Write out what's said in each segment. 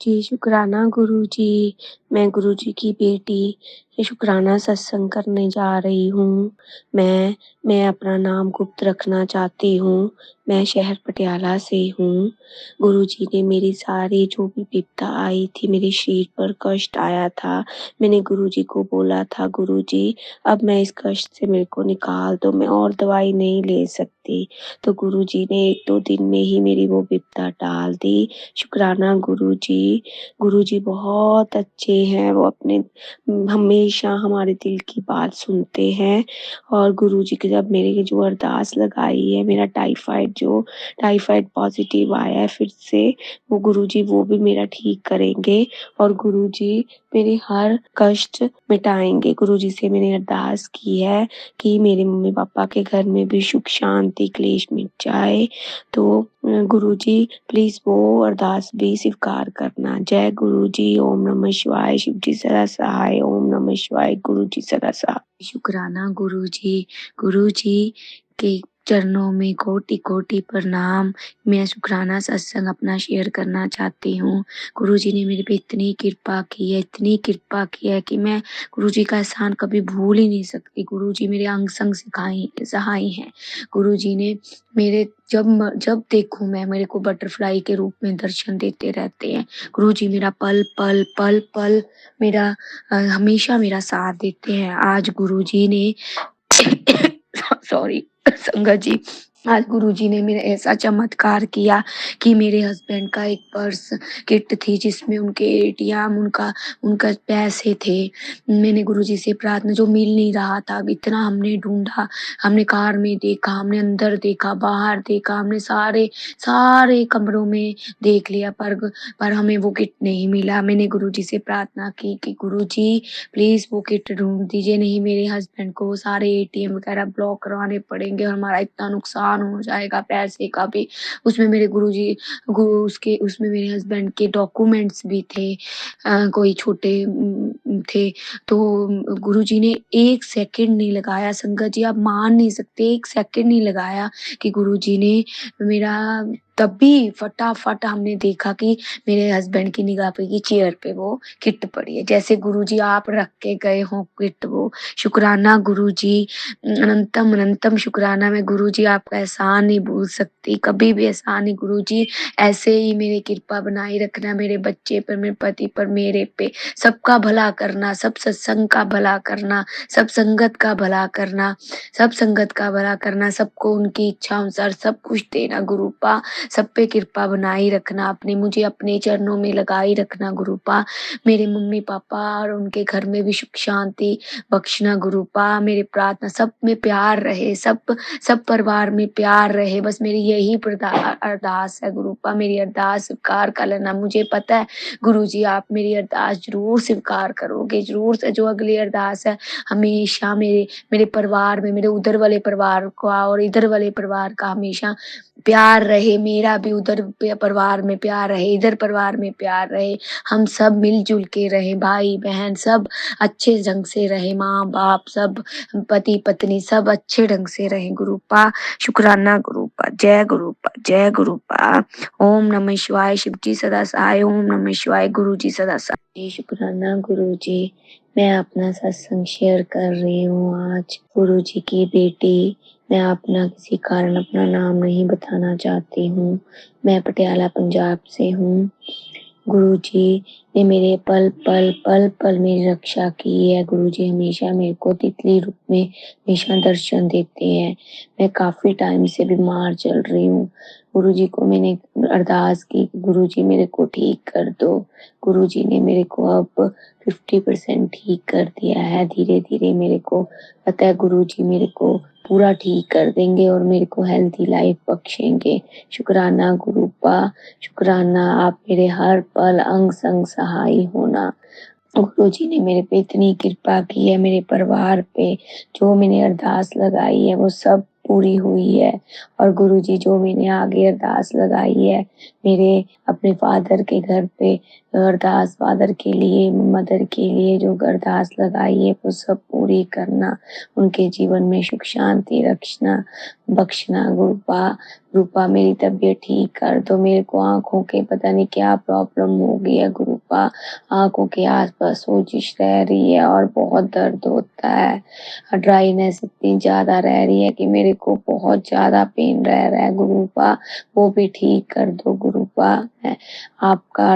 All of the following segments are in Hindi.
जी, शुकराना गुरुजी। मैं गुरुजी की बेटी ये शुकराना सत्संग करने जा रही हूँ। मैं अपना नाम गुप्त रखना चाहती हूँ। मैं शहर पटियाला से हूँ। गुरुजी ने मेरी सारी जो भी विपदा आई थी, मेरे शरीर पर कष्ट आया था, मैंने गुरुजी को बोला था, गुरुजी अब मैं इस कष्ट से मेरे को निकाल दो, मैं और दवाई नहीं ले सकती। तो गुरुजी ने 1-2 दिन में ही मेरी वो विपदा टाल दी। शुकराना गुरुजी। गुरुजी बहुत अच्छे हैं, वो हमेशा हमारे दिल की बात सुनते हैं। और गुरुजी की जब मेरे जो अरदास लगाई है, मेरा टाइफाइड पॉज़िटिव आया है फिर से, वो गुरुजी वो भी मेरा ठीक करेंगे और गुरुजी मेरे हर कष्ट मिटाएँगे। गुरुजी से मैंने अरदास की है कि मेरे मम्मी-पापा के घर में भी सुख, शांति, क्लेश मिट जाए। तो गुरुजी प्लीज़ वो अरदास भी स्वीकार करना। जय गुरुजी, ओम नमः शिवाय, शिव जी सदा सहाय, ओम नमः शिवाय, गुरुजी सदा सहाय। शुकराना गुरुजी। गुरुजी के चरणों में कोटि-कोटि प्रणाम। मैं शुकराना सत्संग अपना शेयर करना चाहती हूँ। गुरुजी ने मेरे पे इतनी कृपा की है कि मैं गुरुजी का एहसान कभी भूल ही नहीं सकती। गुरुजी मेरे अंग-संग सहाय हैं। गुरुजी ने मेरे जब देखूँ मैं, मेरे को बटरफ्लाई के रूप में दर्शन देते रहते हैं। गुरुजी मेरा पल-पल मेरा हमेशा मेरा साथ देते हैं। आज गुरुजी ने सॉरी संगत जी, आज गुरुजी ने मेरा ऐसा चमत्कार किया कि मेरे हस्बैंड का एक पर्स किट थी जिसमें उनके एटीएम, उनका पैसे थे। मैंने गुरुजी से प्रार्थना, जो मिल नहीं रहा था, अब इतना हमने ढूँढा, हमने कार में देखा, हमने अंदर देखा, बाहर देखा, हमने सारे सारे कमरों में देख लिया पर हमें वो किट नहीं मिला। मैंने गुरुजी से प्रार्थना की कि गुरुजी प्लीज़ वो किट ढूँढ दीजिए, नहीं मेरे हस्बैंड को सारे एटीएम वगैरह ब्लॉक करवाने पड़ेंगे और हमारा इतना नुकसान हो जाएगा पैसे का भी। उसमें मेरे गुरुजी गुरु उसके उसमें मेरे हस्बैंड के डॉक्यूमेंट्स भी थे, कोई छोटे थे। तो गुरुजी ने 1 सेकंड नहीं लगाया, संगत जी आप मान नहीं सकते, 1 सेकंड नहीं लगाया कि गुरुजी ने मेरा, तभी फटाफट हमने देखा कि मेरे हस्बैंड की निगाह पड़ी, चेयर पे वो किट पड़ी है। जैसे गुरुजी आप रख के गए हों किट वो। शुकराना गुरुजी, अनंतम अनंतम शुकराना। मैं गुरुजी आपका एहसान नहीं भूल सकती, कभी भी एहसान नहीं गुरुजी। ऐसे ही मेरी कृपा बनाए रखना मेरे बच्चे पर, मेरे पति पर, मेरे पे। सबका भला करना, सब सत्संग का भला करना, सब संगत का भला करना, सब संगत का भला करना, सबको उनकी इच्छा अनुसार सब कुछ देना गुरुपा। सब पे कृपा बनाए रखना, मुझे अपने चरणों में लगाए रखना गुरुपा। मेरे मम्मी-पापा और उनके घर में भी सुख शांति बख्शना गुरुपा। मेरी प्रार्थना सब में प्यार रहे, सब परिवार में प्यार रहे, बस मेरी यही अरदास है गुरुपा। मेरी अरदास स्वीकार कर लेना। मुझे पता है गुरुजी आप मेरी अरदास ज़रूर स्वीकार करोगे, ज़रूर से जो अगली अरदास है हमेशा मेरे परिवार में, मेरे उधर वाले परिवार का और इधर वाले परिवार का हमेशा प्यार रहे, मेरा भी उधर परिवार में प्यार रहे, इधर परिवार में प्यार रहे। हम सब मिल-जुल के रहें, भाई-बहन सब अच्छे ढंग से रहें, माँ-बाप सब, पति-पत्नी सब अच्छे ढंग से रहें गुरुपा। शुकराना गुरुपा, जय गुरुपा, जय गुरुपा। ओम नमः शिवाय, शिव जी सदा सहाय, ओम नमः शिवाय, गुरु जी सदा सहाय। जी शुकराना गुरुजी। मैं अपना सत्संग शेयर कर रही हूँ आज। गुरुजी की बेटी, मैं अपना किसी कारण अपना नाम नहीं बताना चाहती हूँ। मैं पटियाला पंजाब से हूँ। गुरुजी ने मेरे पल-पल मेरी रक्षा की है। गुरुजी हमेशा मेरे को तितली रूप में हमेशा दर्शन देते हैं। मैं काफ़ी टाइम से बीमार चल रही हूँ। गुरुजी को मैंने अरदास की कि गुरुजी मेरे को ठीक कर दो। गुरुजी ने मेरे को अब 50% ठीक कर दिया है। धीरे-धीरे मेरे को पता है गुरुजी मेरे को पूरा ठीक कर देंगे और मेरे को हेल्दी लाइफ बख्शेंगे। शुकराना गुरुपा, शुकराना आप मेरे हर पल अंग-संग सहाय होना। गुरुजी ने मेरे पे इतनी कृपा की है, मेरे परिवार पे, जो मैंने अरदास लगाई है वो सब पूरी हुई है। और गुरुजी जो मैंने आगे अरदास लगाई है मेरे अपने फादर के घर पे, अरदास फादर के लिए, मदर के लिए जो अरदास लगाई है वो सब पूरी करना। उनके जीवन में सुख शांति रखना बख्शना गुरुपा। गुरुपा मेरी तबीयत ठीक कर दो, मेरे को आँखों के पता नहीं क्या प्रॉब्लम हो गई है गुरुपा, आँखों के आस-पास सोजिश रह रही है और बहुत दर्द होता है। ड्राइनेस इतनी ज़्यादा रह रही है कि मेरे को बहुत ज़्यादा पेन रह रहा है गुरुपा, वो भी ठीक कर दो गुरुपा। मैं आपका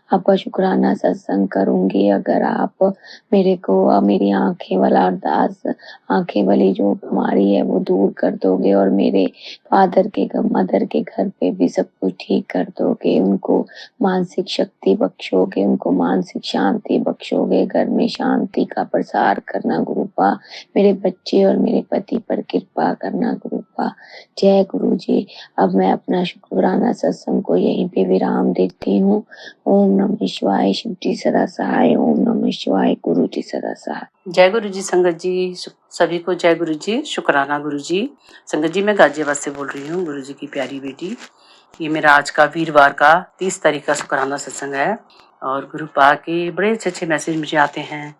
आपका शुक्राना सत्संग करूँगी अगर आप मेरे को मेरी आँखें वाला अरदास आँखें वाली जो बीमारी है वो दूर कर दोगे और मेरे मदर के घर पे भी सब कुछ ठीक कर दोगे, उनको मानसिक शक्ति बख्शोगे, उनको मानसिक शांति बख्शोगे, घर में शांति का प्रसार करना गुरुपा, मेरे बच्चे और मेरे पति पर कृपा करना गुरुपा। जय गुरु जी। अब मैं अपना शुक्राना सत्संग को यहीं पे विराम देती हूँ। ओम नमः शिवाय, शिव जी सदा सहाय। ओम नमः शिवाय, गुरु जी सदा सहाय। जय गुरु जी। संगत जी सभी को जय गुरु जी, शुक्राना गुरु जी। संगत जी मैं गाजियाबाद से बोल रही हूँ, गुरु जी की प्यारी बेटी। ये मेरा आज का वीरवार का 30 तारीख का शुक्राना सत्संग है और गुरु पा के बड़े अच्छे मैसेज मुझे आते हैं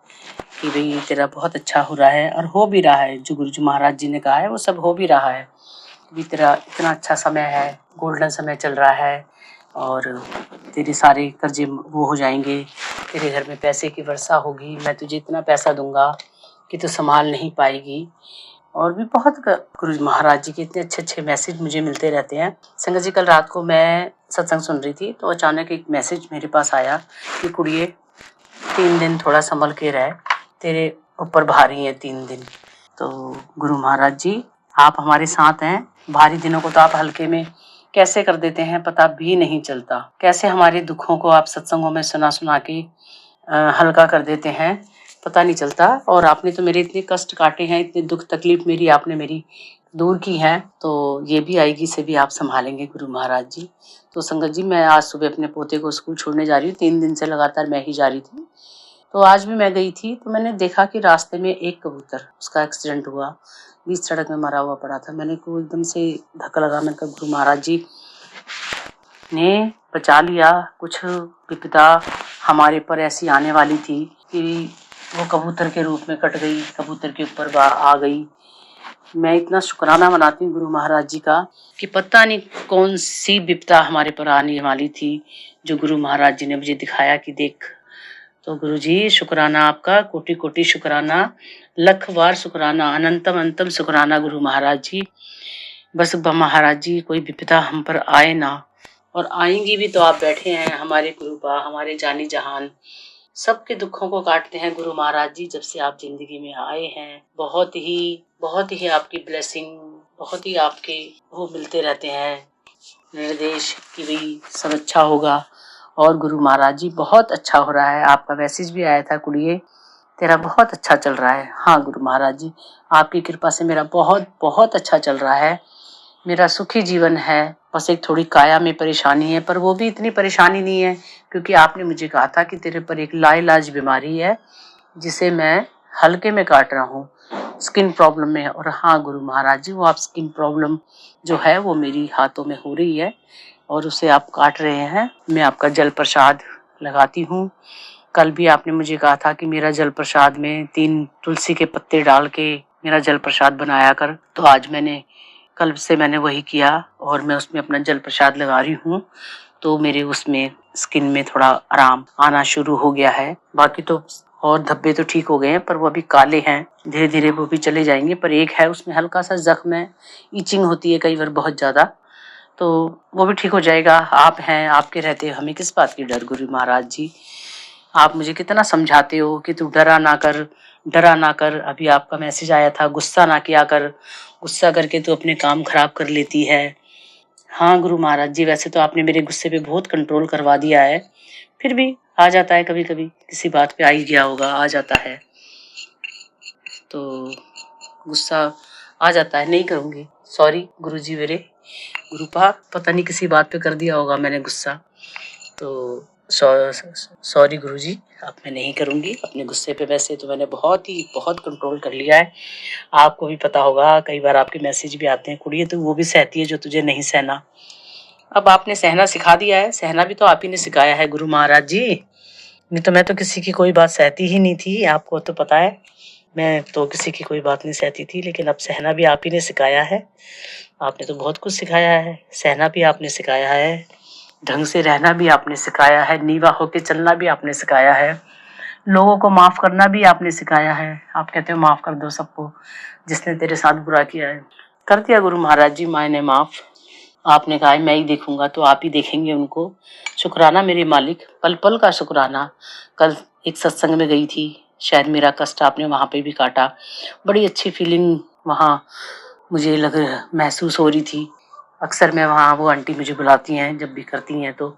कि भाई तेरा बहुत अच्छा हो रहा है और हो भी रहा है। जो गुरु जी महाराज जी ने कहा है वो सब हो भी रहा है। भी तेरा इतना अच्छा समय है, गोल्डन समय चल रहा है और तेरे सारे कर्जे वो हो जाएंगे, तेरे घर में पैसे की वर्षा होगी, मैं तुझे इतना पैसा दूंगा कि तू संभाल नहीं पाएगी। और भी बहुत गुरु महाराज जी के इतने अच्छे मैसेज मुझे मिलते रहते हैं। संगत जी कल रात को मैं सत्संग सुन रही थी तो अचानक एक मैसेज मेरे पास आया कि कुड़िए 3 दिन थोड़ा संभल के रह, तेरे ऊपर भारी है 3 दिन। तो गुरु महाराज जी आप हमारे साथ हैं। भारी दिनों को तो आप हल्के में कैसे कर देते हैं पता भी नहीं चलता। कैसे हमारे दुखों को आप सत्संगों में सुना के हल्का कर देते हैं पता नहीं चलता। और आपने तो मेरे इतने कष्ट काटे हैं, इतने दुख तकलीफ मेरी आपने मेरी दूर की है, तो ये भी आएगी से भी आप संभालेंगे गुरु महाराज जी। तो संगत जी मैं आज सुबह अपने पोते को स्कूल छोड़ने जा रही हूँ। 3 दिन से लगातार मैं ही जा रही थी। तो आज भी मैं गई थी तो मैंने देखा कि रास्ते में एक कबूतर, उसका एक्सीडेंट हुआ, बीच सड़क में मरा हुआ पड़ा था। मैंने को एकदम से धक्का लगा। मैंने कहा गुरु महाराज जी ने बचा लिया। कुछ विपदा हमारे पर ऐसी आने वाली थी कि वो कबूतर के रूप में कट गई, कबूतर के ऊपर आ गई। मैं इतना शुक्राना मनाती हूँ गुरु महाराज जी का कि पता नहीं कौन सी विपदा हमारे पर आने वाली थी जो गुरु महाराज जी ने मुझे दिखाया कि देख। तो गुरु जी शुक्राना आपका, कोटि कोटि शुक्राना, लख बार शुक्राना, अनंतम अंतम शुक्राना गुरु महाराज जी। बस महाराज जी कोई विपदा हम पर आए ना, और आएंगी भी तो आप बैठे हैं हमारे गुरुपा, हमारे जानी जहान, सबके दुखों को काटते हैं गुरु महाराज जी। जब से आप जिंदगी में आए हैं बहुत ही आपकी ब्लेसिंग, बहुत ही आपके वो मिलते रहते हैं निर्देश कि भाई सब अच्छा होगा। और गुरु महाराज जी बहुत अच्छा हो रहा है। आपका मैसेज भी आया था कुड़िए तेरा बहुत अच्छा चल रहा है। हाँ गुरु महाराज जी आपकी कृपा से मेरा बहुत अच्छा चल रहा है। मेरा सुखी जीवन है। बस एक थोड़ी काया में परेशानी है, पर वो भी इतनी परेशानी नहीं है क्योंकि आपने मुझे कहा था कि तेरे पर एक लाइलाज बीमारी है जिसे मैं हल्के में काट रहा हूँ, स्किन प्रॉब्लम में। और हाँ गुरु महाराज जी वो आप स्किन प्रॉब्लम जो है वो मेरी हाथों में हो रही है और उसे आप काट रहे हैं। मैं आपका जल प्रसाद लगाती हूँ। कल भी आपने मुझे कहा था कि मेरा जल प्रसाद में 3 तुलसी के पत्ते डाल के मेरा जल प्रसाद बनाया कर। तो आज कल से मैंने वही किया और मैं उसमें अपना जल प्रसाद लगा रही हूँ। तो मेरे उसमें स्किन में थोड़ा आराम आना शुरू हो गया है। बाकी तो और धब्बे तो ठीक हो गए हैं, पर वो अभी काले हैं, धीरे धीरे वो भी चले जाएंगे। पर एक है उसमें हल्का सा जख्म है, ईचिंग होती है कई बार बहुत ज्यादा, तो वो भी ठीक हो जाएगा। आप हैं, आपके रहते हमें किस बात की डर गुरु महाराज जी। आप मुझे कितना समझाते हो कि तू डरा ना कर। अभी आपका मैसेज आया था गुस्सा ना किया कर, गुस्सा करके तू अपने काम खराब कर लेती है। हाँ गुरु महाराज जी वैसे तो आपने मेरे गुस्से पे बहुत कंट्रोल करवा दिया है, फिर भी आ जाता है कभी कभी, किसी बात पे आ ही गया होगा, आ जाता है तो गुस्सा आ जाता है। नहीं करूँगी, सॉरी गुरु जी मेरे गुरुपा, पता नहीं किसी बात पे कर दिया होगा मैंने गुस्सा, तो सॉरी गुरुजी, अब मैं नहीं करूँगी अपने गुस्से पे। वैसे तो मैंने बहुत कंट्रोल कर लिया है। आपको भी पता होगा कई बार आपके मैसेज भी आते हैं कुड़िए तो वो भी सहती है जो तुझे नहीं सहना। अब आपने सहना सिखा दिया है, सहना भी तो आप ही ने सिखाया है गुरु महाराज जी। नहीं तो मैं तो किसी की कोई बात सहती ही नहीं थी, आपको तो पता है। मैं तो किसी की कोई बात नहीं सहती थी, लेकिन अब सहना भी आप ही ने सिखाया है। आपने तो बहुत कुछ सिखाया है, सहना भी आपने सिखाया है, ढंग से रहना भी आपने सिखाया है, नीवा होके चलना भी आपने सिखाया है, लोगों को माफ करना भी आपने सिखाया है। आप कहते हो माफ कर दो सबको जिसने तेरे साथ बुरा किया है। कर दिया गुरु महाराज जी मैंने माफ। आपने कहा है मैं ही देखूंगा तो आप ही देखेंगे उनको। शुक्राना मेरे मालिक, पल पल का शुक्राना। कल एक सत्संग में गई थी, शायद मेरा कष्ट आपने वहां पे भी काटा। बड़ी अच्छी फीलिंग वहां मुझे महसूस हो रही थी। अक्सर मैं वहाँ, वो आंटी मुझे बुलाती हैं, जब भी करती हैं तो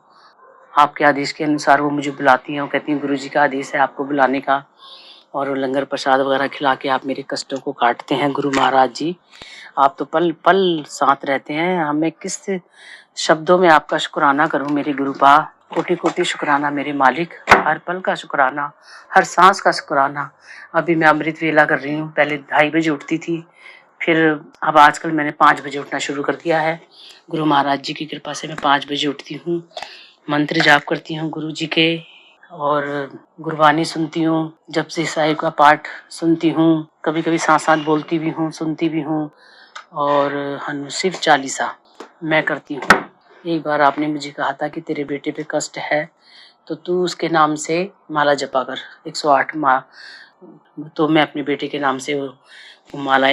आपके आदेश के अनुसार वो मुझे बुलाती हैं और कहती हैं गुरुजी का आदेश है आपको बुलाने का, और वो लंगर प्रसाद वगैरह खिला के आप मेरे कष्टों को काटते हैं गुरु महाराज जी। आप तो पल पल साथ रहते हैं। हमें किस शब्दों में आपका शुक्राना करूं मेरे गुरुपा। कोटि कोटि शुक्राना मेरे मालिक, हर पल का शुक्राना, हर सांस का शुक्राना। अभी मैं अमृत वेला कर रही हूँ। पहले 2:30 बजे उठती थी, फिर अब आजकल मैंने 5 बजे उठना शुरू कर दिया है। गुरु महाराज जी की कृपा से मैं 5 बजे उठती हूँ, मंत्र जाप करती हूँ गुरु जी के, और गुरबानी सुनती हूँ, जपजी साहिब का पाठ सुनती हूँ, कभी कभी साथ साथ बोलती भी हूँ, सुनती भी हूँ, और शिव चालीसा मैं करती हूँ। एक बार आपने मुझे कहा था कि तेरे बेटे पे कष्ट है तो तू उसके नाम से माला जपा कर, 108 तो मैं अपने बेटे के नाम से वो माला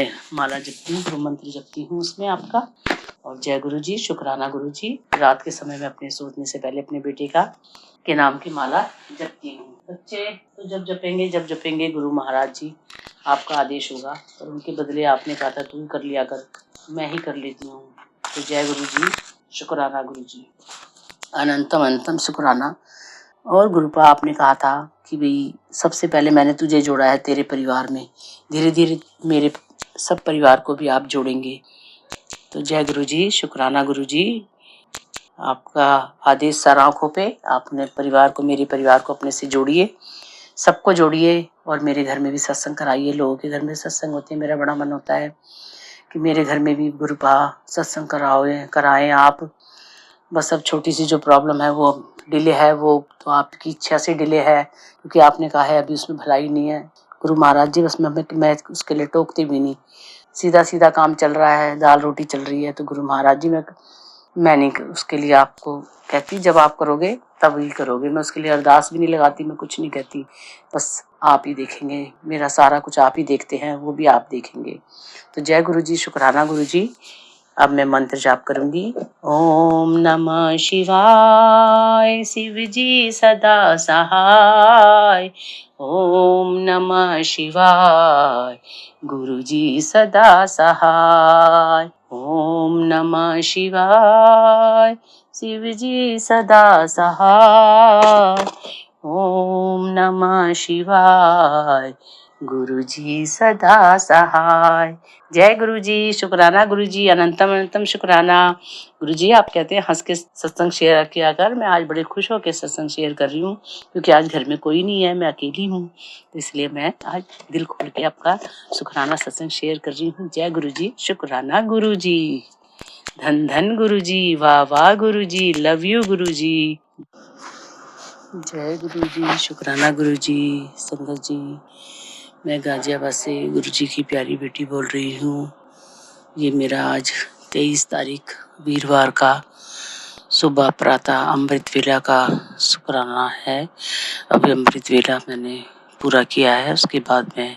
जपती हूँ, गुरु मंत्र जपती हूँ उसमें आपका। और जय गुरु जी, शुक्राना गुरु जी। रात के समय में अपने सोचने से पहले अपने बेटे के नाम की माला जपती हूँ। बच्चे तो जब जपेंगे गुरु महाराज जी, आपका आदेश होगा, और उनके बदले आपने कहा था तू कर लिया कर, मैं ही कर लेती हूँ। तो जय गुरु जी, शुक्राना गुरु जी, अनंतम अनंतम शुक्राना। और गुरुपा आपने कहा था कि भाई सबसे पहले मैंने तुझे जोड़ा है तेरे परिवार में, धीरे धीरे मेरे सब परिवार को भी आप जोड़ेंगे। तो जय गुरु जी, शुक्राना गुरु जी, आपका आदेश सर आंखों पे। आपने परिवार को, मेरे परिवार को अपने से जोड़िए, सबको जोड़िए, और मेरे घर में भी सत्संग कराइए। लोगों के घर में सत्संग होते हैं, मेरा बड़ा मन होता है कि मेरे घर में भी गुरुपा सत्संग कराएं आप। बस अब छोटी सी जो प्रॉब्लम है वो डिले है, वो तो आपकी इच्छा से डिले है, क्योंकि आपने कहा है अभी उसमें भलाई नहीं है गुरु महाराज जी। बस मैं उसके लिए टोकती भी नहीं, सीधा सीधा काम चल रहा है, दाल रोटी चल रही है। तो गुरु महाराज जी मैं नहीं उसके लिए आपको कहती, जब आप करोगे तब ही करोगे। मैं उसके लिए अरदास भी नहीं लगाती, मैं कुछ नहीं कहती, बस आप ही देखेंगे, मेरा सारा कुछ आप ही देखते हैं, वो भी आप देखेंगे। तो जय गुरु जी, शुक्राना गुरु जी। अब मैं मंत्र जाप करूंगी। ओम नमः शिवाय, शिव जी सदा सहाय। ओम नमः शिवाय, गुरु जी सदा सहाय। ओम नमः शिवाय, शिव जी सदा सहाय। ओम नमः शिवाय, गुरु जी सदा सहाय। जय गुरु जी, शुक्राना गुरु जी, अनंतम अनंतम शुक्राना। गुरु जी आप कहते हैं हंस के सत्संग शेयर किया कर। मैं आज बड़े खुश होकर सत्संग शेयर कर रही हूँ, क्योंकि आज घर में कोई नहीं है, मैं अकेली हूँ, तो इसलिए मैं आज दिल खोल के आपका शुक्राना सत्संग शेयर कर रही हूँ। जय गुरु जी, शुक्राना गुरु जी, धन धन गुरु जी, वाह वाह गुरु जी, लव यू गुरु जी। जय गुरु जी, शुक्राना गुरु जी। संगत जी, मैं गाजियाबाद से गुरु जी की प्यारी बेटी बोल रही हूँ। ये मेरा आज 23 तारीख वीरवार का सुबह प्रातः अमृत वेला का शुक्राना है। अभी अमृत वेला मैंने पूरा किया है, उसके बाद मैं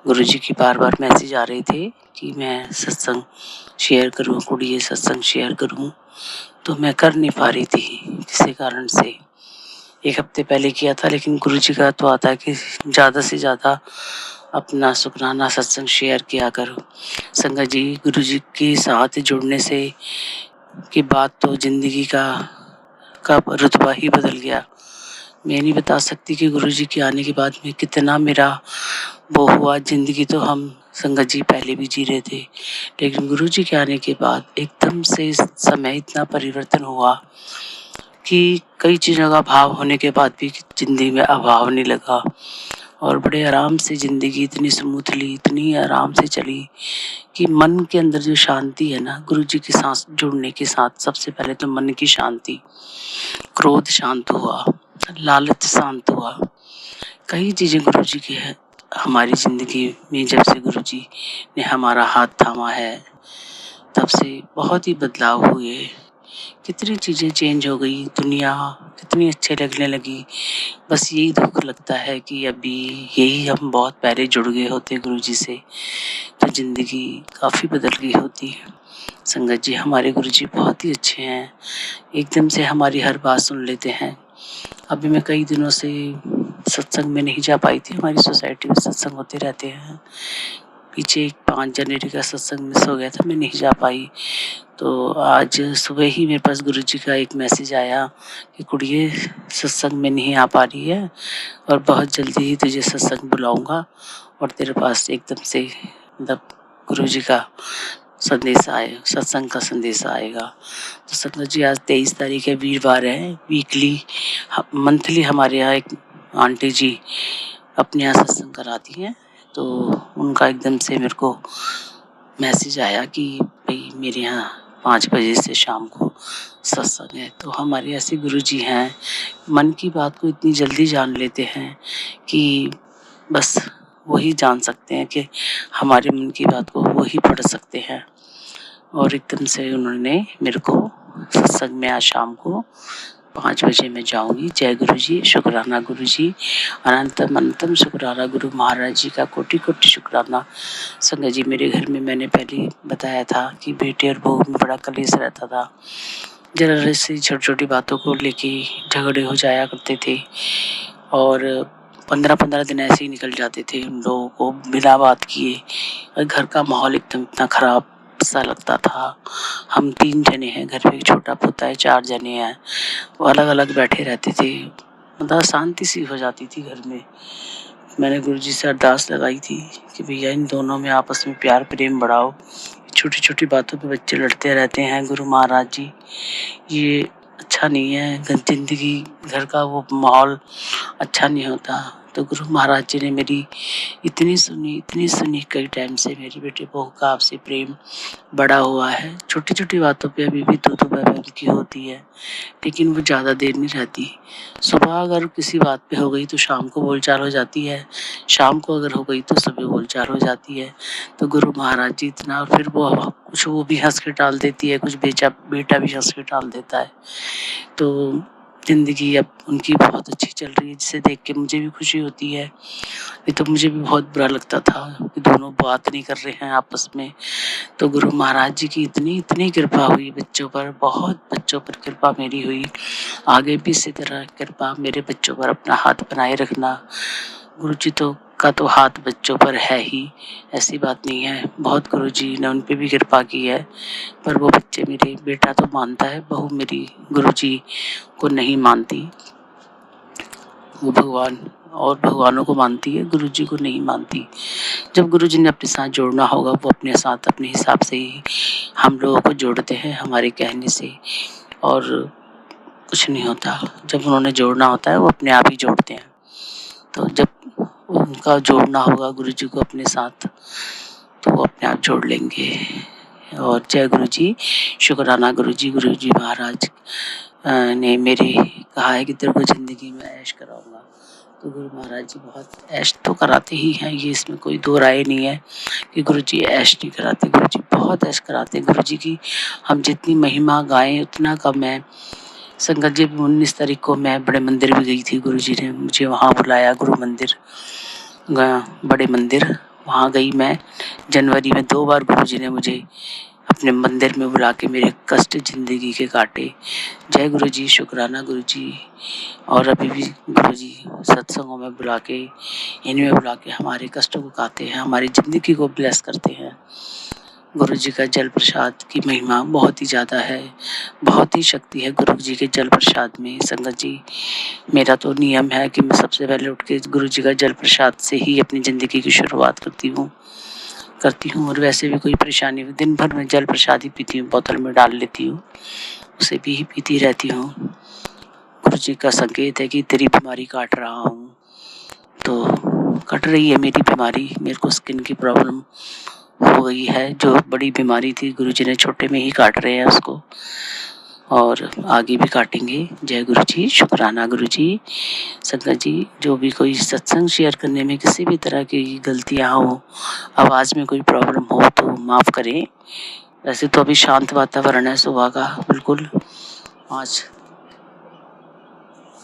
गुरु जी की बार बार मैसेज आ रहे थे कि मैं सत्संग शेयर करूँ, कुड़िए सत्संग शेयर करूँ, तो मैं कर नहीं पा रही थी किसी कारण से। 1 हफ्ते पहले किया था, लेकिन गुरु जी का तो आता है कि ज़्यादा से ज़्यादा अपना शुक्राना सत्संग शेयर किया करो। संगत जी, गुरु जी के साथ जुड़ने से की बात तो जिंदगी का रुतबा ही बदल गया। मैं नहीं बता सकती कि गुरु जी के आने के बाद में कितना मेरा वो हुआ। जिंदगी तो हम संगत जी पहले भी जी रहे थे, लेकिन गुरु जी के आने के बाद एकदम से समय इतना परिवर्तन हुआ कि कई चीज़ों का अभाव होने के बाद भी जिंदगी में अभाव नहीं लगा, और बड़े आराम से जिंदगी इतनी स्मूथली, इतनी आराम से चली कि मन के अंदर जो शांति है ना, गुरु जी के साथ जुड़ने के साथ सबसे पहले तो मन की शांति, क्रोध शांत हुआ, लालच शांत हुआ, कई चीजें गुरु जी की है हमारी ज़िंदगी में जब से गुरुजी ने हमारा हाथ थामा है तब से बहुत ही बदलाव हुए। कितनी चीज़ें चेंज हो गई, दुनिया कितनी अच्छे लगने लगी। बस यही दुख लगता है कि अभी यही हम बहुत पहले जुड़ गए होते गुरुजी से तो ज़िंदगी काफ़ी बदल गई होती। संगत जी, हमारे गुरुजी बहुत ही अच्छे हैं, एकदम से हमारी हर बात सुन लेते हैं। अभी मैं कई दिनों से सत्संग में नहीं जा पाई थी। हमारी सोसाइटी में सत्संग होते रहते हैं। पीछे 5 जनवरी का सत्संग मिस हो गया था, मैं नहीं जा पाई। तो आज सुबह ही मेरे पास गुरुजी का एक मैसेज आया कि कुड़िए सत्संग में नहीं आ पा रही है और बहुत जल्दी ही तुझे सत्संग बुलाऊंगा और तेरे पास एकदम से मतलब गुरुजी का संदेश आए, सत्संग का संदेश आएगा। तो संगत जी, आज 23 तारीख है, वीरवार है। वीकली मंथली हमारे यहाँ एक आंटी जी अपने यहाँ सत्संग कराती हैं। तो उनका एकदम से मेरे को मैसेज आया कि भाई मेरे यहाँ 5 बजे से शाम को सत्संग है। तो हमारे ऐसे गुरुजी हैं, मन की बात को इतनी जल्दी जान लेते हैं कि बस वही जान सकते हैं कि हमारे मन की बात को वही पढ़ सकते हैं। और एकदम से उन्होंने मेरे को सत्संग में आज शाम को 5 बजे मैं जाऊंगी। जय गुरु जी, शुक्राना गुरु जी, अनंतम अनंतम शुक्राना गुरु महाराज जी का, कोटि कोटि शुक्राना। संगत जी, मेरे घर में मैंने पहले बताया था कि बेटे और बहू में बड़ा कलेश रहता था। जरा से छोटी छोटी बातों को लेके झगड़े हो जाया करते थे और 15-15 दिन ऐसे ही निकल जाते थे उन लोगों को बिना बात किए। और घर का माहौल एकदम इतना खराब सा लगता था। हम 3 जने हैं घर पे, एक छोटा पोता है, 4 जने हैं, वो अलग अलग बैठे रहते थे। मतलब शांति सी हो जाती थी घर में। मैंने गुरुजी से अरदास लगाई थी कि भैया इन दोनों में आपस में प्यार प्रेम बढ़ाओ। छोटी छोटी बातों पे बच्चे लड़ते रहते हैं गुरु महाराज जी, ये अच्छा नहीं है। जिंदगी घर का वो माहौल अच्छा नहीं होता। तो गुरु महाराज जी ने मेरी इतनी सुनी कई टाइम से मेरे बेटे बहू का आपसे प्रेम बड़ा हुआ है। छोटी छोटी बातों पे अभी भी तू उनकी होती है, लेकिन वो ज़्यादा देर नहीं रहती। सुबह अगर किसी बात पे हो गई तो शाम को बोलचाल हो जाती है, शाम को अगर हो गई तो सुबह बोलचाल हो जाती है। तो गुरु महाराज जी इतना, और फिर वो कुछ वो भी हंस के टाल देती है, कुछ बेटा भी हंस के टाल देता है। तो ज़िंदगी अब उनकी बहुत अच्छी चल रही है, जिसे देख के मुझे भी खुशी होती है। नहीं तो मुझे भी बहुत बुरा लगता था कि दोनों बात नहीं कर रहे हैं आपस में। तो गुरु महाराज जी की इतनी कृपा हुई बच्चों पर, बहुत बच्चों पर कृपा मेरी हुई। आगे भी इसी तरह कृपा मेरे बच्चों पर अपना हाथ बनाए रखना। गुरु जी का तो हाथ बच्चों पर है ही, ऐसी बात नहीं है। बहुत गुरु जी ने उन पे भी कृपा की है, पर वो बच्चे मेरे, बेटा तो मानता है, बहू मेरी गुरु जी को नहीं मानती। वो भगवान और भगवानों को मानती है, गुरु जी को नहीं मानती। जब गुरु जी ने अपने साथ जोड़ना होगा वो अपने साथ अपने हिसाब से ही हम लोगों को जोड़ते हैं, हमारे कहने से, और कुछ नहीं होता। जब उन्होंने जोड़ना होता है वो अपने आप ही जोड़ते हैं। तो जब उनका जोड़ना होगा गुरु जी को अपने साथ तो वो अपने आप जोड़ लेंगे। और जय गुरु जी, शुक्राना गुरु जी महाराज ने मेरे कहा है कि तेरे को ज़िंदगी में ऐश कराऊंगा। तो गुरु महाराज जी बहुत ऐश तो कराते ही हैं, ये इसमें कोई दो राय नहीं है कि गुरु जी ऐश नहीं कराते। गुरु जी बहुत ऐश कराते हैं। गुरु जी की हम जितनी महिमा गाएं उतना कम है। संगत जी, 19 तारीख को मैं बड़े मंदिर भी गई थी। गुरु जी ने मुझे वहाँ बुलाया, गुरु मंदिर बड़े मंदिर, वहाँ गई मैं। जनवरी में 2 बार गुरु जी ने मुझे अपने मंदिर में बुला के मेरे कष्ट ज़िंदगी के काटे। जय गुरु जी, शुक्राना गुरु जी। और अभी भी गुरु जी सत्संगों में बुला के, इनमें बुला के हमारे कष्टों को काटते हैं, हमारी ज़िंदगी को ब्लेस करते हैं। गुरु जी का जल प्रसाद की महिमा बहुत ही ज़्यादा है, बहुत ही शक्ति है गुरु जी के जल प्रसाद में। संगत जी, मेरा तो नियम है कि मैं सबसे पहले उठ के गुरु जी का जल प्रसाद से ही अपनी ज़िंदगी की शुरुआत करती हूँ। और वैसे भी कोई परेशानी हो, दिन भर में जल प्रसाद ही पीती हूँ, बोतल में डाल लेती हूँ, उसे भी ही पीती रहती हूँ। गुरु जी का संकेत है कि तेरी बीमारी काट रहा हूँ। तो कट रही है मेरी बीमारी। मेरे को स्किन की प्रॉब्लम हो गई है, जो बड़ी बीमारी थी गुरु जी ने छोटे में ही काट रहे हैं उसको। और आगे भी काटेंगे। जय गुरु जी, शुक्राना गुरु जी। संगत जी, जो भी कोई सत्संग शेयर करने में किसी भी तरह की गलतियाँ हो, आवाज़ में कोई प्रॉब्लम हो तो माफ़ करें। वैसे तो अभी शांत वातावरण है सुबह का, बिल्कुल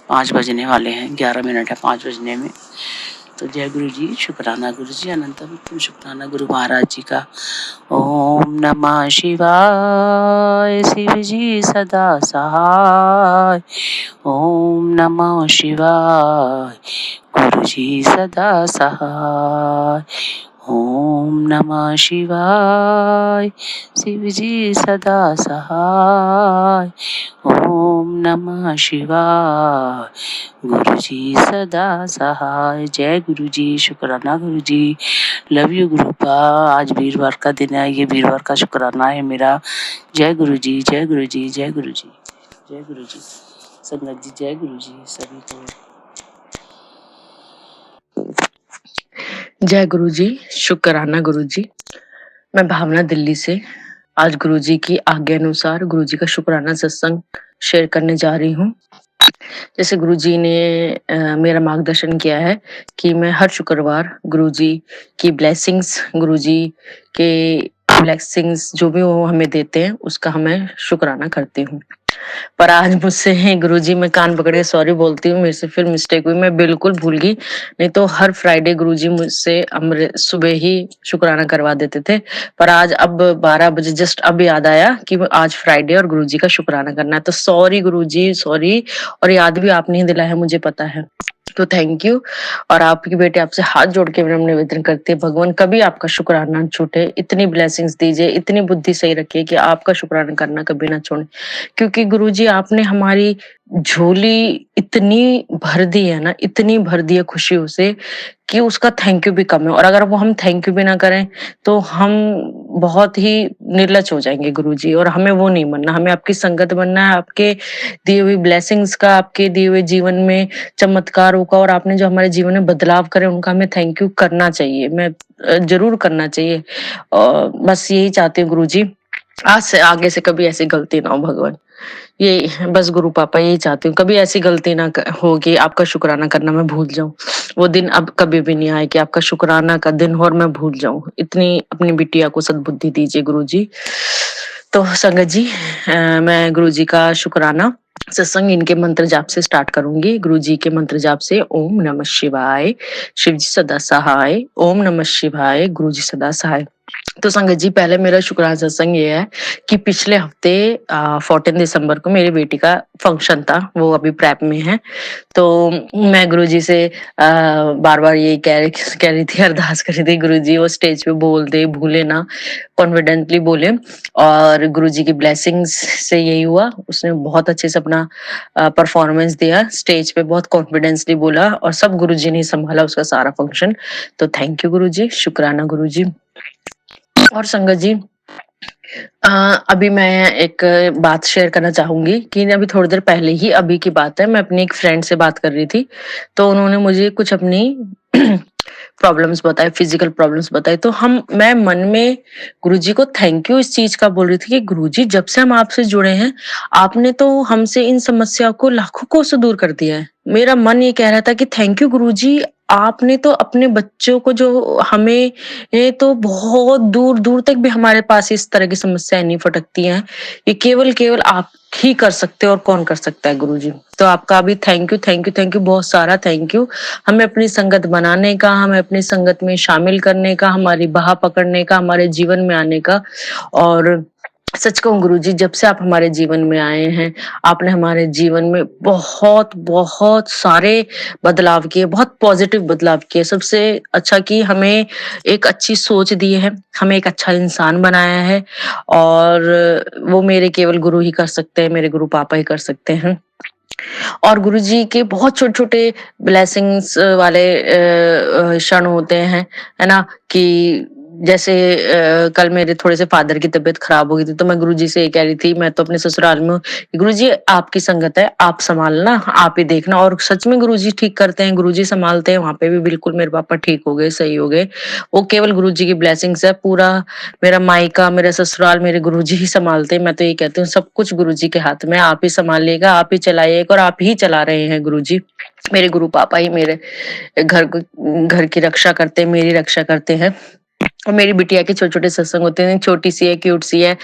5 बजने वाले हैं, 11 मिनट है 5 बजने में। तो जय गुरु जी, शुक्राना गुरु जी, अनंतम शुक्राना गुरु महाराज जी का। ओम नमः शिवाय, शिव जी सदा सहाय। ओम नमः शिवाय, गुरु जी सदा सहाय। ओम नमः शिवाय, शिव जी सदा सहाय। ओम नमः शिवाय, गुरु जी सदा सहाय। जय गुरु जी, शुक्राना गुरु जी। Love you गुरुपा। आज वीरवार का दिन है, ये वीरवार का शुक्राना है मेरा। जय गुरु जी, जय गुरु जी, जय गुरु जी, जय गुरु जी। संगत जी, जय गुरु जी सभी को। जय गुरु जी, शुक्राना गुरु जी। मैं भावना दिल्ली से आज गुरु जी की आज्ञा अनुसार गुरु जी का शुक्राना सत्संग शेयर करने जा रही हूँ। जैसे गुरु जी ने मेरा मार्गदर्शन किया है कि मैं हर शुक्रवार गुरु जी की ब्लेसिंग्स, गुरु जी के ब्लेसिंग्स जो भी वो हमें देते हैं उसका हमें शुक्राना करती हूँ। पर आज मुझसे गुरुजी मैं कान पकड़ के सॉरी बोलती हूँ, मेरे से फिर मिस्टेक हुई, मैं बिल्कुल भूल गई। नहीं तो हर फ्राइडे गुरुजी मुझसे अमृत सुबह ही शुक्राना करवा देते थे। पर आज अब 12 बजे जस्ट अब याद आया कि आज फ्राइडे और गुरुजी का शुक्राना करना है। तो सॉरी गुरुजी, सॉरी। और याद भी आपने ही दिलाया, मुझे पता है, तो थैंक यू। और आपकी बेटे आपसे हाथ जोड़ के विनम्र निवेदन करते हैं, भगवान कभी आपका शुक्राना न छूटे, इतनी ब्लेसिंग्स दीजिए, इतनी बुद्धि सही रखिए कि आपका शुक्राना करना कभी ना छोड़े। क्योंकि गुरुजी आपने हमारी झोली इतनी भर दी है ना, इतनी भर दी है खुशियों से कि उसका थैंक यू भी कम है। और अगर वो हम थैंक यू भी ना करें तो हम बहुत ही निर्लज हो जाएंगे गुरुजी, और हमें वो नहीं बनना। हमें आपकी संगत बनना है, आपके दिए हुए ब्लेसिंग्स का, आपके दिए हुए जीवन में चमत्कारों का, और आपने जो हमारे जीवन में बदलाव करे उनका हमें थैंक यू करना चाहिए। मैं जरूर करना चाहिए। और बस यही चाहती हूँ गुरुजी, आज से आगे से कभी ऐसी गलती ना हो भगवान। ये बस गुरु पापा यही चाहती हूँ, कभी ऐसी गलती ना हो कि आपका शुक्राना करना मैं भूल जाऊं। वो दिन अब कभी भी नहीं आए कि आपका शुक्राना का दिन हो और मैं भूल जाऊं। इतनी अपनी बिटिया को सद्बुद्धि दीजिए गुरुजी। तो संगत जी, मैं गुरुजी का शुक्राना सत्संग इनके मंत्र जाप से स्टार्ट करूंगी। गुरुजी के मंत्र जाप से ओम नमः शिवाय, शिव जी सदा सहाय। ओम नमः शिवाय, गुरु जी सदा सहाय। तो संगत जी, पहले मेरा शुक्राना सत्संग ये है कि पिछले हफ्ते 14 दिसंबर को मेरी बेटी का फंक्शन था, वो अभी प्रेप में है। तो मैं गुरुजी से बार बार यही कह रही थी, अरदास कर रही थी, गुरुजी वो स्टेज पे बोल दे, भूले ना, कॉन्फिडेंटली बोले। और गुरुजी की ब्लेसिंग्स से यही हुआ, उसने बहुत अच्छे से अपना परफॉर्मेंस दिया, स्टेज पे बहुत कॉन्फिडेंसली बोला, और सब गुरुजी ने संभाला उसका सारा फंक्शन। तो थैंक यू गुरुजी, शुक्राना गुरुजी। और संगत जी, अभी मैं एक बात शेयर करना चाहूंगी कि अभी थोड़ी देर पहले ही, अभी की बात है, मैं अपनी एक फ्रेंड से बात कर रही थी। तो उन्होंने मुझे कुछ अपनी प्रॉब्लम्स बताए, फिजिकल प्रॉब्लम्स बताए। तो मैं मन में गुरुजी को थैंक यू इस चीज का बोल रही थी कि गुरुजी, जब से हम आपसे जुड़े हैं, आपने तो हमसे इन समस्या को लाखों कोसों दूर कर दिया है। मेरा मन ये कह रहा था कि थैंक यू गुरुजी, आपने तो अपने बच्चों को, जो हमें ये तो बहुत दूर दूर तक भी हमारे पास इस तरह की समस्याएं नहीं फटकती हैं। ये केवल केवल आप ही कर सकते हो, और कौन कर सकता है गुरुजी। तो आपका भी thank you, thank you, thank you, बहुत सारा थैंक यू। हमें अपनी संगत बनाने का, हमें अपनी संगत में शामिल करने का, हमारी बाह पकड़ने का, हमारे जीवन में आने का। और सच कहूं गुरुजी, जब से आप हमारे जीवन में आए हैं, आपने हमारे जीवन में बहुत बहुत सारे बदलाव किए, बहुत पॉजिटिव बदलाव किए। सबसे अच्छा कि हमें एक अच्छी सोच दी है, हमें एक अच्छा इंसान बनाया है। और वो मेरे केवल गुरु ही कर सकते हैं, मेरे गुरु पापा ही कर सकते हैं। और गुरुजी के बहुत छोटे छोटे ब्लेसिंग्स वाले क्षण होते हैं, है ना, कि जैसे कल मेरे थोड़े से फादर की तबीयत खराब हो गई थी, तो मैं गुरुजी से ये कह रही थी, मैं तो अपने ससुराल में हूँ, गुरुजी आपकी संगत है, आप संभालना, आप ही देखना। और सच में गुरुजी ठीक करते हैं, गुरुजी संभालते हैं। वहां पे भी बिल्कुल मेरे पापा ठीक हो गए, सही हो गए। वो केवल गुरुजी की ब्लेसिंग्स है। पूरा मेरा मायका, मेरा ससुराल मेरे गुरुजी ही संभालते हैं। मैं तो ये कहती हूँ सब कुछ गुरुजी के हाथ में, आप ही संभालिएगा, आप ही चलाइएगा, और आप ही चला रहे हैं गुरुजी। मेरे गुरु पापा ही मेरे घर की रक्षा करते हैं, मेरी रक्षा करते हैं। और मेरी बिटिया के छोटे छोटे सत्संग होते हैं, छोटी सी है, क्यूट सी है,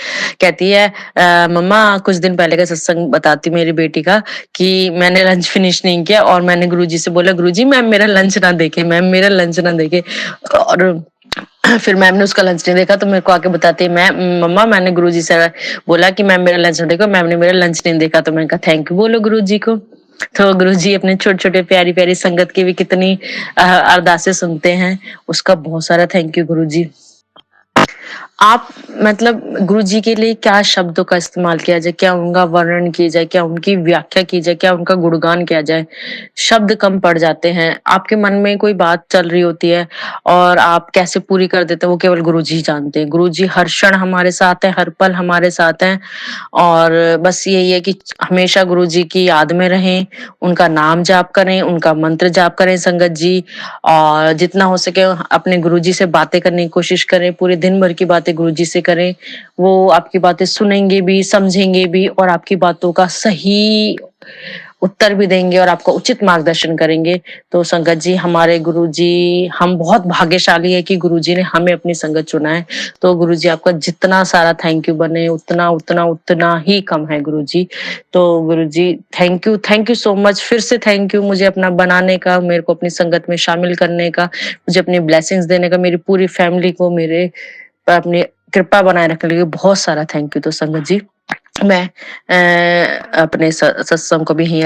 कहती है मम्मा, कुछ दिन पहले का सत्संग बताती मेरी बेटी का कि मैंने लंच फिनिश नहीं किया और मैंने गुरुजी से बोला, गुरुजी मैम मेरा लंच ना देखे, मैम मेरा लंच ना देखे। और फिर मैम ने उसका लंच नहीं देखा, तो मेरे को आके बताती है, मैम मम्मा मैंने गुरुजी से बोला कि मैम मेरा लंच ना देखो, मैम ने मेरा लंच नहीं देखा। तो मैंने कहा थैंक यू बोलो गुरुजी को। तो गुरुजी अपने छोटे छोटे प्यारी प्यारी संगत की भी कितनी अरदासें सुनते हैं, उसका बहुत सारा थैंक यू गुरुजी। आप मतलब गुरुजी के लिए क्या शब्दों का इस्तेमाल किया जाए, क्या उनका वर्णन किया जाए, क्या उनकी व्याख्या की जाए, क्या उनका गुणगान किया जाए, शब्द कम पड़ जाते हैं। आपके मन में कोई बात चल रही होती है और आप कैसे पूरी कर देते हैं, वो केवल गुरुजी ही जानते हैं। गुरुजी हर क्षण हमारे साथ है, हर पल हमारे साथ हैं। और बस यही है कि हमेशा गुरुजी की याद में रहें, उनका नाम जाप करें, उनका मंत्र जाप करें संगत जी। और जितना हो सके अपने गुरुजी से बातें करने की कोशिश करें, पूरे दिन भर की बातें गुरुजी से करें। वो आपकी बातें सुनेंगे भी, समझेंगे भी, और आपकी बातों का सही उत्तर भी देंगे और आपको उचित मार्गदर्शन करेंगे। तो संगत जी, हमारे गुरुजी, हम बहुत भाग्यशाली है कि गुरुजी ने हमें अपनी संगत चुना है। तो गुरुजी आपका जितना सारा थैंक यू बने उतना उतना उतना ही कम है गुरुजी। तो गुरुजी थैंक यू सो मच। फिर से थैंक यू मुझे अपना बनाने का, मेरे को अपनी संगत में शामिल करने का, मुझे अपनी ब्लेसिंग्स देने का, मेरी पूरी फैमिली को मेरे पर अपनी कृपा बनाए रखने के लिए बहुत सारा थैंक यू। तो संगत जी, मैं अपने सत्संग को भी यहीं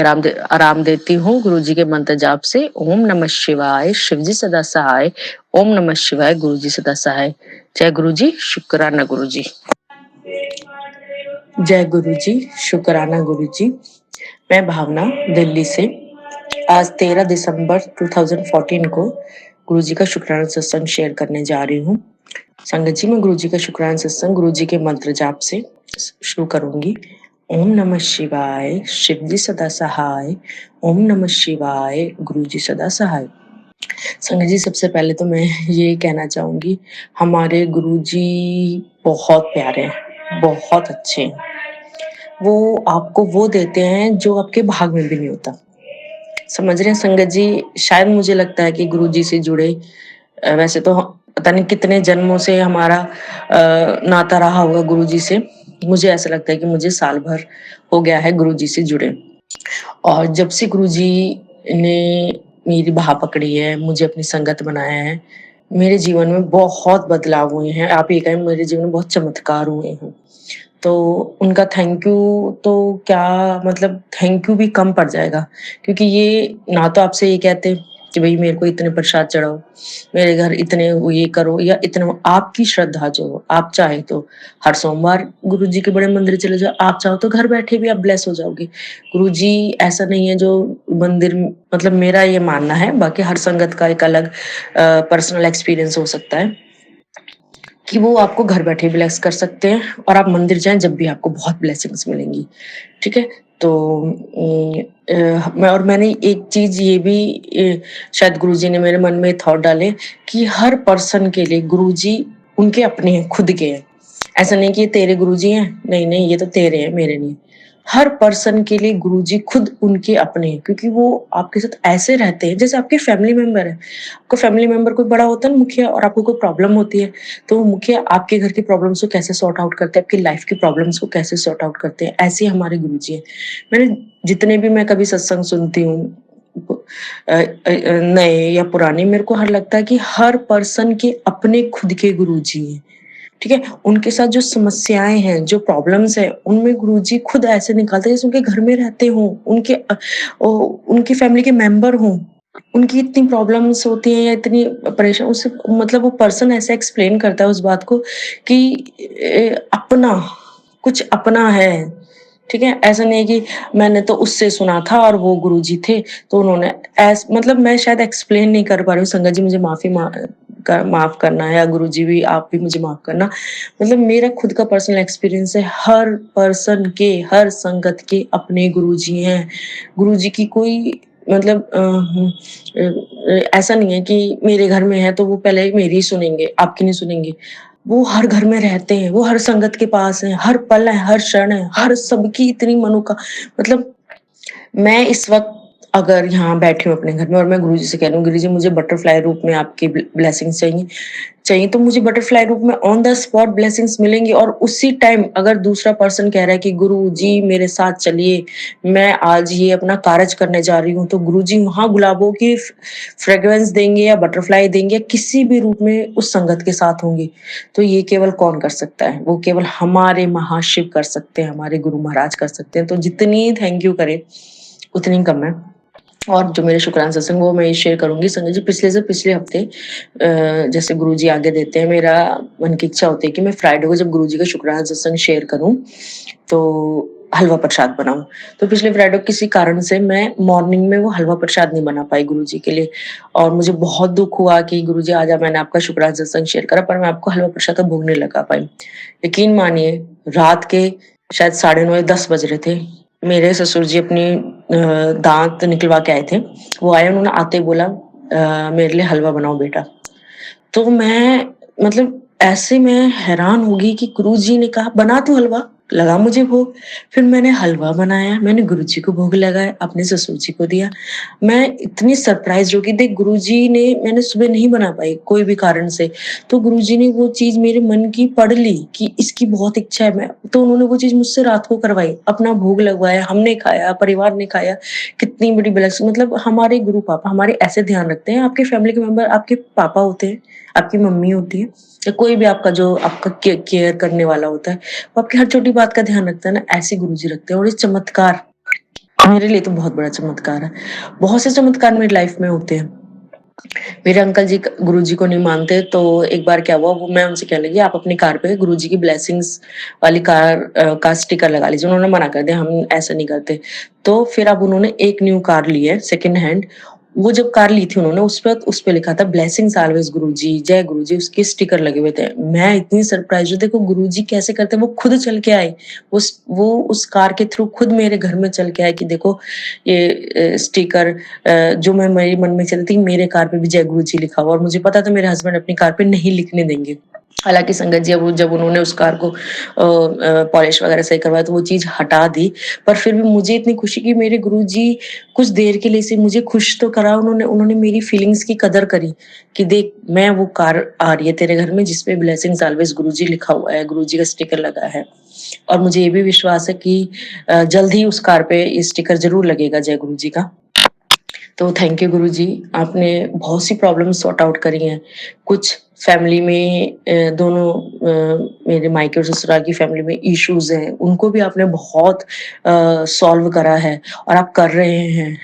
आराम देती हूँ गुरुजी के मंत्र जाप से। ओम नमः शिवाय, शिवजी सदा सहाय। ओम नमः शिवाय, गुरुजी सदा सहाय। जय गुरुजी, शुक्राना गुरुजी। जय गुरुजी, शुक्राना गुरुजी। मैं भावना दिल्ली से आज 13 दिसंबर 2014 को गुरुजी का शुक्राना सत्संग शेयर करने जा रही हूँ। संगत जी, मैं गुरुजी का शुक्राना सत्संग गुरुजी के मंत्र जाप से शुरू करूंगी। ओम नमः शिवाय, शिवजी सदा सहाय। ओम नमः शिवाय, गुरुजी सदा सहाय। संगत जी, सबसे पहले तो मैं ये कहना चाहूंगी, हमारे गुरुजी बहुत प्यारे हैं, बहुत अच्छे हैं। वो आपको वो देते हैं जो आपके भाग में भी नहीं होता। समझ रहे हैं संगत जी? शायद मुझे लगता है कि गुरुजी से जुड़े वैसे तो पता नहीं कितने जन्मों से हमारा नाता रहा होगा गुरुजी से। मुझे ऐसा लगता है कि मुझे साल भर हो गया है गुरुजी से जुड़े। और जब से गुरुजी ने मेरी बाह पकड़ी है, मुझे अपनी संगत बनाया है, मेरे जीवन में बहुत बदलाव हुए हैं। आप ये कहें मेरे जीवन में बहुत चमत्कार हुए हैं। तो उनका थैंक यू तो क्या मतलब, थैंक यू भी कम पड़ जाएगा, क्योंकि ये ना तो आपसे ये कहते कि भाई मेरे को इतने प्रसाद चढ़ाओ, मेरे घर इतने ये करो, या इतना आपकी श्रद्धा जो हो, आप चाहे तो हर सोमवार गुरु जी के बड़े मंदिर चले जाओ, आप चाहो तो घर बैठे भी आप ब्लेस हो जाओगे। गुरु जी ऐसा नहीं है जो मंदिर, मतलब मेरा ये मानना है, बाकी हर संगत का एक अलग पर्सनल एक्सपीरियंस हो सकता है कि वो आपको घर बैठे ब्लेस कर सकते हैं, और आप मंदिर जाएं जब भी आपको बहुत ब्लेसिंग्स मिलेंगी। ठीक है? तो मैंने एक चीज ये भी शायद गुरुजी ने मेरे मन में थॉट डाले कि हर पर्सन के लिए गुरुजी उनके अपने हैं, खुद के हैं। ऐसा नहीं कि ये तेरे गुरुजी हैं, नहीं नहीं, ये तो तेरे हैं, मेरे नहीं। हर पर्सन के लिए गुरुजी खुद उनके अपने हैं, क्योंकि वो आपके साथ ऐसे रहते हैं जैसे आपके फैमिली मेंबर है। आपका फैमिली मेंबर कोई बड़ा होता है ना, मुखिया, और आपको कोई प्रॉब्लम होती है तो वो मुखिया आपके घर की प्रॉब्लम्स को कैसे सॉर्ट आउट करते हैं, आपकी लाइफ की प्रॉब्लम्स को कैसे सॉर्ट आउट करते हैं, ऐसे ही हमारे गुरुजी हैं। मैंने जितने भी मैं कभी सत्संग सुनती हूँ, नए या पुराने, मेरे को हर लगता है कि हर पर्सन के अपने खुद के गुरुजी हैं। ठीक है? उनके साथ जो समस्याएं हैं, जो प्रॉब्लम्स है, उनमें गुरुजी खुद ऐसे निकालते हैं जैसे उनके घर में रहते हों, उनकी फैमिली के मेंबर हों। उनकी इतनी प्रॉब्लम्स होती हैं या इतनी परेशान, उससे मतलब वो पर्सन ऐसे एक्सप्लेन करता है उस बात को कि अपना कुछ अपना है। ठीक है? ऐसा नहीं है कि मैंने तो उससे सुना था और वो गुरुजी थे तो उन्होंने मतलब मैं शायद एक्सप्लेन नहीं कर पा रही हूँ, संगत जी मुझे माफी माफ करना, या गुरुजी भी आप भी मुझे माफ करना। मतलब मेरा खुद का पर्सनल एक्सपीरियंस है, हर पर्सन के, हर संगत के अपने गुरुजी हैं। गुरुजी की कोई मतलब ऐसा नहीं है कि मेरे घर में है तो वो पहले मेरी ही सुनेंगे, आपकी नहीं सुनेंगे। वो हर घर में रहते हैं, वो हर संगत के पास हैं, हर पल है, हर क्षण है, हर सबकी इतनी मनोका मतलब मैं इस वक़्त अगर यहाँ बैठी हूँ अपने घर में और मैं गुरुजी से कह रही हूँ, गुरुजी मुझे बटरफ्लाई रूप में आपकी ब्लेसिंग्स चाहिए तो मुझे बटरफ्लाई रूप में ऑन द स्पॉट ब्लेसिंग्स मिलेंगी। और उसी टाइम अगर दूसरा पर्सन कह रहा है कि गुरुजी मेरे साथ चलिए, मैं आज ये अपना कार्य करने जा रही हूँ, तो गुरुजी वहाँ गुलाबों की फ्रेग्रेंस देंगे या बटरफ्लाई देंगे या किसी भी रूप में उस संगत के साथ होंगे। तो ये केवल कौन कर सकता है? वो केवल हमारे महाशिव कर सकते हैं, हमारे गुरु महाराज कर सकते हैं। तो जितनी थैंक यू करें उतनी कम है। और जो मेरे शुक्राना सत्संग वो मैं शेयर करूंगी संगत जी। पिछले से पिछले हफ्ते जैसे गुरुजी आगे देते हैं, मेरा मन की इच्छा होती है कि मैं फ्राइडे को जब गुरुजी का शुक्राना सत्संग शेयर करूं तो हलवा प्रसाद बनाऊं। तो पिछले फ्राइडे को किसी कारण से मैं मॉर्निंग में वो हलवा प्रसाद नहीं बना पाई गुरुजी के लिए, और मुझे बहुत दुख हुआ कि गुरुजी आज मैंने आपका शुक्राना सत्संग शेयर करा पर मैं आपको हलवा प्रसाद का भोग नहीं लगा पाई। यकीन मानिए रात के शायद 9:30 10 बज रहे थे, मेरे ससुर जी अपनी दांत निकलवा के आए थे। वो आए, उन्होंने आते ही बोला मेरे लिए हलवा बनाओ बेटा। तो मैं मतलब ऐसे में हैरान हो गई कि गुरुजी ने कहा बना तू हलवा, लगा मुझे भोग। फिर मैंने हलवा बनाया, मैंने गुरुजी को भोग लगाया, अपने ससुर जी को दिया। मैं इतनी सरप्राइज हो गई, देख गुरुजी ने, मैंने सुबह नहीं बना पाई कोई भी कारण से, तो गुरुजी ने वो चीज मेरे मन की पढ़ ली कि इसकी बहुत इच्छा है, मैं तो उन्होंने वो चीज मुझसे रात को करवाई, अपना भोग लगवाया, हमने खाया, परिवार ने खाया। कितनी बड़ी ब्लेसिंग। मतलब हमारे गुरु पापा हमारे ऐसे ध्यान रखते हैं, आपके फैमिली के मेंबर आपके पापा होते हैं, आपकी मम्मी होती है, या कोई भी आपका जो आपका केयर करने वाला होता है, वो आपकी हर छोटी बात का ध्यान रखता है ना, ऐसे गुरुजी रखते हैं। और ये चमत्कार मेरे लिए तो बहुत बड़ा चमत्कार है। बहुत से चमत्कार मेरी लाइफ में होते हैं। मेरे अंकल जी गुरुजी को नहीं मानते, तो एक बार क्या हुआ, वो मैं उनसे कहने लगी आप अपनी कार पे गुरुजी की ब्लेसिंग्स वाली कार का स्टिकर लगा लीजिए। उन्होंने मना कर दिया, हम ऐसा नहीं करते। तो फिर अब उन्होंने एक न्यू कार ली है सेकंड हैंड। वो जब कार ली थी उन्होंने, उस पे लिखा था ब्लेसिंग्स ऑलवेज गुरुजी, जय गुरुजी, उसके स्टिकर लगे हुए थे। मैं इतनी सरप्राइज हूँ, देखो गुरुजी कैसे करते हैं, वो खुद चल के आए, वो उस कार के थ्रू खुद मेरे घर में चल के आए कि देखो ये स्टिकर जो मैं मेरे मन में चलती मेरे कार पे भी जय गुरु जी लिखा हुआ, और मुझे पता था मेरे हस्बैंड अपनी कार पे नहीं लिखने देंगे। हालांकि संगत जी जब उन्होंने उस कार को पॉलिश वगैरह सही करवाया तो वो चीज हटा दी, पर फिर भी मुझे इतनी खुशी कि मेरे गुरुजी कुछ देर के लिए से मुझे खुश तो करा, उन्होंने उन्होंने मेरी फीलिंग्स की कदर करी कि देख मैं वो कार आ रही है तेरे घर में जिसपे ब्लेसिंग्स ऑलवेज गुरुजी लिखा हुआ है, गुरुजी का स्टिकर लगा है। और मुझे ये भी विश्वास है कि जल्द ही उस कार पे ये स्टिकर जरूर लगेगा जय गुरुजी का। तो थैंक यू गुरुजी, आपने बहुत सी प्रॉब्लम सॉर्ट आउट करी हैं। कुछ फैमिली में मेरे मायके और ससुराल की फैमिली में इश्यूज हैं, उनको भी आपने बहुत सॉल्व करा है और आप कर रहे हैं।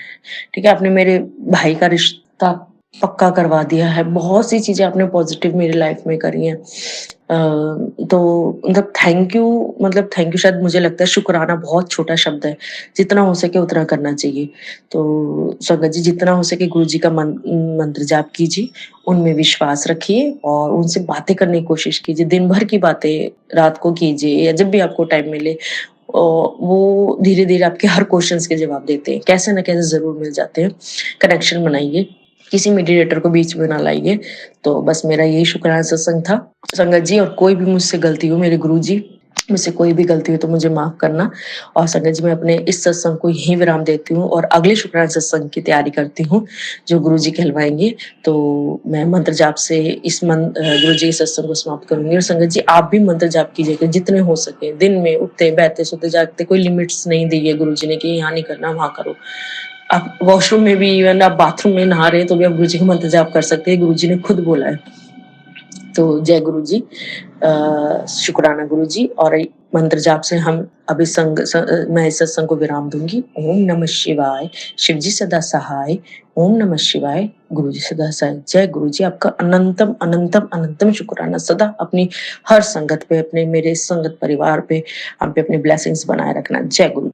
ठीक है, आपने मेरे भाई का रिश्ता पक्का करवा दिया है, बहुत सी चीजें आपने पॉजिटिव मेरी लाइफ में करी हैं। तो मतलब थैंक यू शायद मुझे लगता है शुक्राना बहुत छोटा शब्द है, जितना हो सके उतना करना चाहिए। तो संगत जी जितना हो सके गुरु जी का मंत्र जाप कीजिए, उनमें विश्वास रखिए और उनसे बातें करने की कोशिश कीजिए, दिन भर की बातें रात को कीजिए या जब भी आपको टाइम मिले। वो धीरे धीरे आपके हर क्वेश्चंस के जवाब देते हैं, कैसे ना कैसे जरूर मिल जाते हैं। कनेक्शन बनाइए, किसी मीडिएटर को बीच में ना लाइए। तो बस मेरा यही शुक्राना सत्संग था संगत जी। और कोई भी मुझसे गलती हो, मेरे गुरु जी मुझसे कोई भी गलती हो तो मुझे माफ करना। और संगत जी मैं अपने इस सत्संग को यहीं विराम देती हूँ और अगले शुक्राना सत्संग की तैयारी करती हूँ जो गुरु जी कहलवाएंगे। तो मैं मंत्र जाप से गुरु जी के सत्संग को समाप्त करूंगी। और संगत जी आप भी मंत्र जाप कीजिएगा जितने हो सके, दिन में उठते बैठते सोते जागते, कोई लिमिट्स नहीं दी है गुरु जी ने कि यहाँ नहीं करना वहां करो। आप वॉशरूम में भी, इवन आप बाथरूम में नहा रहे हैं तो भी आप गुरु जी का मंत्र जाप कर सकते हैं, गुरु जी ने खुद बोला है। तो जय गुरु जी, शुक्राना गुरु जी। और मंत्र जाप से हम अभी मैं इस सत्संग को विराम दूंगी। ओम नमः शिवाय, शिव जी सदा सहाय। ओम नमः शिवाय, गुरु जी सदा सहाय। जय गुरु जी, आपका अनंतम अनंतम अनंतम शुक्राना। सदा अपनी हर संगत पे, अपने मेरे संगत परिवार पे, हम पे अपनी ब्लेसिंग्स बनाए रखना। जय गुरु।